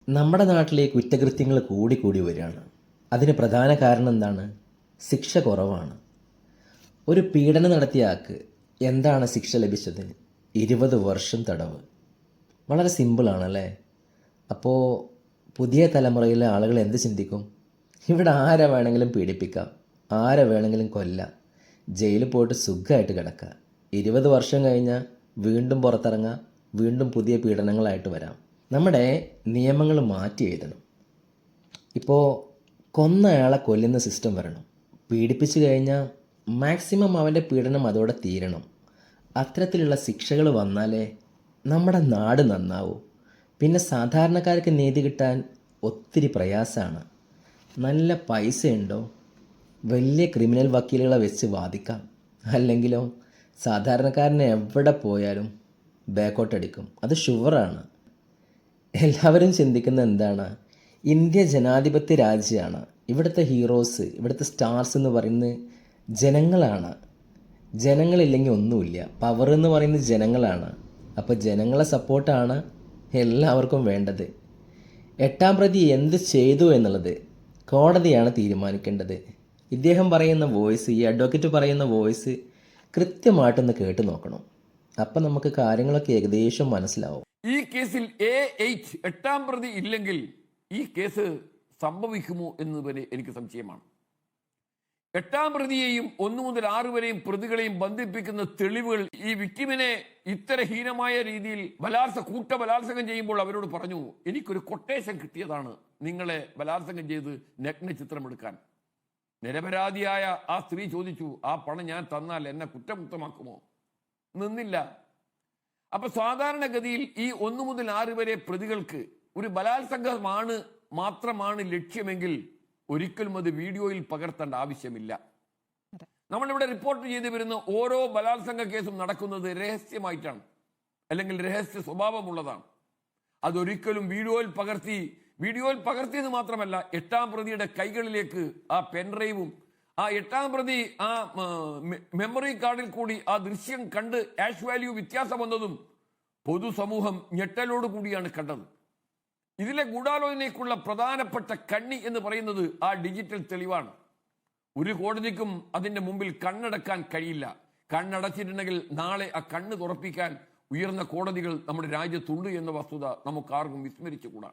നമ്മുടെ നാട്ടിലെ കുറ്റകൃത്യങ്ങൾ കൂടി വരികയാണ്. അതിന് പ്രധാന കാരണം എന്താണ്? ശിക്ഷ കുറവാണ്. ഒരു പീഡനം നടത്തിയ ആൾക്ക് എന്താണ് ശിക്ഷ ലഭിച്ചത്? 20 വർഷം തടവ്. വളരെ സിമ്പിളാണല്ലേ? അപ്പോൾ പുതിയ തലമുറയിലെ ആളുകൾ എന്ത് ചിന്തിക്കും? ഇവിടെ ആരെ വേണമെങ്കിലും പീഡിപ്പിക്കാം, ആരെ വേണമെങ്കിലും കൊല്ലാം, ജയിലിൽ പോയിട്ട് സുഖമായിട്ട് കിടക്കുക. 20 വർഷം കഴിഞ്ഞാൽ വീണ്ടും പുറത്തിറങ്ങാം, വീണ്ടും പുതിയ പീഡനങ്ങളായിട്ട് വരാം. നമ്മുടെ നിയമങ്ങൾ മാറ്റി എഴുതണം. ഇപ്പോൾ കൊന്നയാളെ കൊല്ലുന്ന സിസ്റ്റം വരണം. പീഡിപ്പിച്ചു കഴിഞ്ഞാൽ മാക്സിമം അവൻ്റെ പീഡനം അതോടെ തീരണം. അത്തരത്തിലുള്ള ശിക്ഷകൾ വന്നാലേ നമ്മുടെ നാട് നന്നാവൂ. പിന്നെ സാധാരണക്കാർക്ക് നീതി കിട്ടാൻ ഒത്തിരി പ്രയാസമാണ്. നല്ല പൈസയുണ്ടോ വലിയ ക്രിമിനൽ വക്കീലുകളെ വെച്ച് വാദിക്കാം, അല്ലെങ്കിലോ സാധാരണക്കാരനെ എവിടെ പോയാലും ബാക്കോട്ടടിക്കും. അത് ഷുവറാണ്. എല്ലാവരും ചിന്തിക്കുന്ന എന്താണ്? ഇന്ത്യ ജനാധിപത്യ രാജ്യമാണ്. ഇവിടുത്തെ ഹീറോസ്, ഇവിടുത്തെ സ്റ്റാർസ് എന്ന് പറയുന്നത് ജനങ്ങളാണ്. ജനങ്ങളില്ലെങ്കിൽ ഒന്നുമില്ല. പവർ എന്ന് പറയുന്നത് ജനങ്ങളാണ്. അപ്പോൾ ജനങ്ങളെ സപ്പോർട്ടാണ് എല്ലാവർക്കും വേണ്ടത്. 8-ാം പ്രതി എന്ത് ചെയ്തു എന്നുള്ളത് കോടതിയാണ് തീരുമാനിക്കേണ്ടത്. ഇദ്ദേഹം പറയുന്ന വോയിസ്, ഈ അഡ്വക്കേറ്റ് പറയുന്ന വോയിസ് കൃത്യമായിട്ടൊന്ന് കേട്ട് നോക്കണം. അപ്പം നമുക്ക് കാര്യങ്ങളൊക്കെ ഏകദേശം മനസ്സിലാവും. ഈ കേസിൽ A8 8-ാം പ്രതി ഇല്ലെങ്കിൽ ഈ കേസ് സംഭവിക്കുമോ എന്ന് വരെ എനിക്ക് സംശയമാണ്. 8-ാം പ്രതിയെയും 1 മുതൽ 6 വരെയും പ്രതികളെയും ബന്ധിപ്പിക്കുന്ന തെളിവുകൾ ഈ വിക്ടിമിനെ ഇത്തര ഹീനമായ രീതിയിൽ കൂട്ട ബലാത്സംഗം ചെയ്യുമ്പോൾ അവരോട് പറഞ്ഞു, എനിക്കൊരു കൊട്ടേഷൻ കിട്ടിയതാണ് നിങ്ങളെ ബലാത്സംഗം ചെയ്ത് നഗ്ന ചിത്രമെടുക്കാൻ. നിരപരാധിയായ ആ സ്ത്രീ ചോദിച്ചു, ആ പണം ഞാൻ തന്നാൽ എന്നെ കുറ്റമുക്തമാക്കുമോ? നിന്നില്ല. അപ്പൊ സാധാരണഗതിയിൽ ഈ 1 മുതൽ 6 വരെ പ്രതികൾക്ക് ഒരു ബലാത്സംഗമാണ് മാത്രമാണ് ലക്ഷ്യമെങ്കിൽ ഒരിക്കലും അത് വീഡിയോയിൽ പകർത്തേണ്ട ആവശ്യമില്ല. നമ്മളിവിടെ റിപ്പോർട്ട് ചെയ്തു വരുന്ന ഓരോ ബലാത്സംഗ കേസും നടക്കുന്നത് രഹസ്യമായിട്ടാണ്, അല്ലെങ്കിൽ രഹസ്യ സ്വഭാവമുള്ളതാണ്. അതൊരിക്കലും വീഡിയോയിൽ പകർത്തിയത് മാത്രമല്ല, 8-ാം പ്രതിയുടെ കൈകളിലേക്ക് ആ പെൻഡ്രൈവും ആ 8-ാം പ്രതി ആ മെമ്മറി കാർഡിൽ കൂടി ആ ദൃശ്യം കണ്ട് ആഷ് വാല്യൂ വ്യത്യാസം വന്നതും പൊതുസമൂഹം ഞെട്ടലോട് കൂടിയാണ് കണ്ടത്. ഇതിലെ ഗൂഢാലോചനയ്ക്കുള്ള പ്രധാനപ്പെട്ട കണ്ണി എന്ന് പറയുന്നത് ആ ഡിജിറ്റൽ തെളിവാണ്. ഒരു കോടതിക്കും അതിന്റെ മുമ്പിൽ കണ്ണടക്കാൻ കഴിയില്ല. കണ്ണടച്ചിട്ടുണ്ടെങ്കിൽ നാളെ ആ കണ്ണ് തുറപ്പിക്കാൻ ഉയർന്ന കോടതികൾ നമ്മുടെ രാജ്യത്തുണ്ട് എന്ന വസ്തുത നമുക്കാർക്കും വിസ്മരിച്ചുകൂടാ.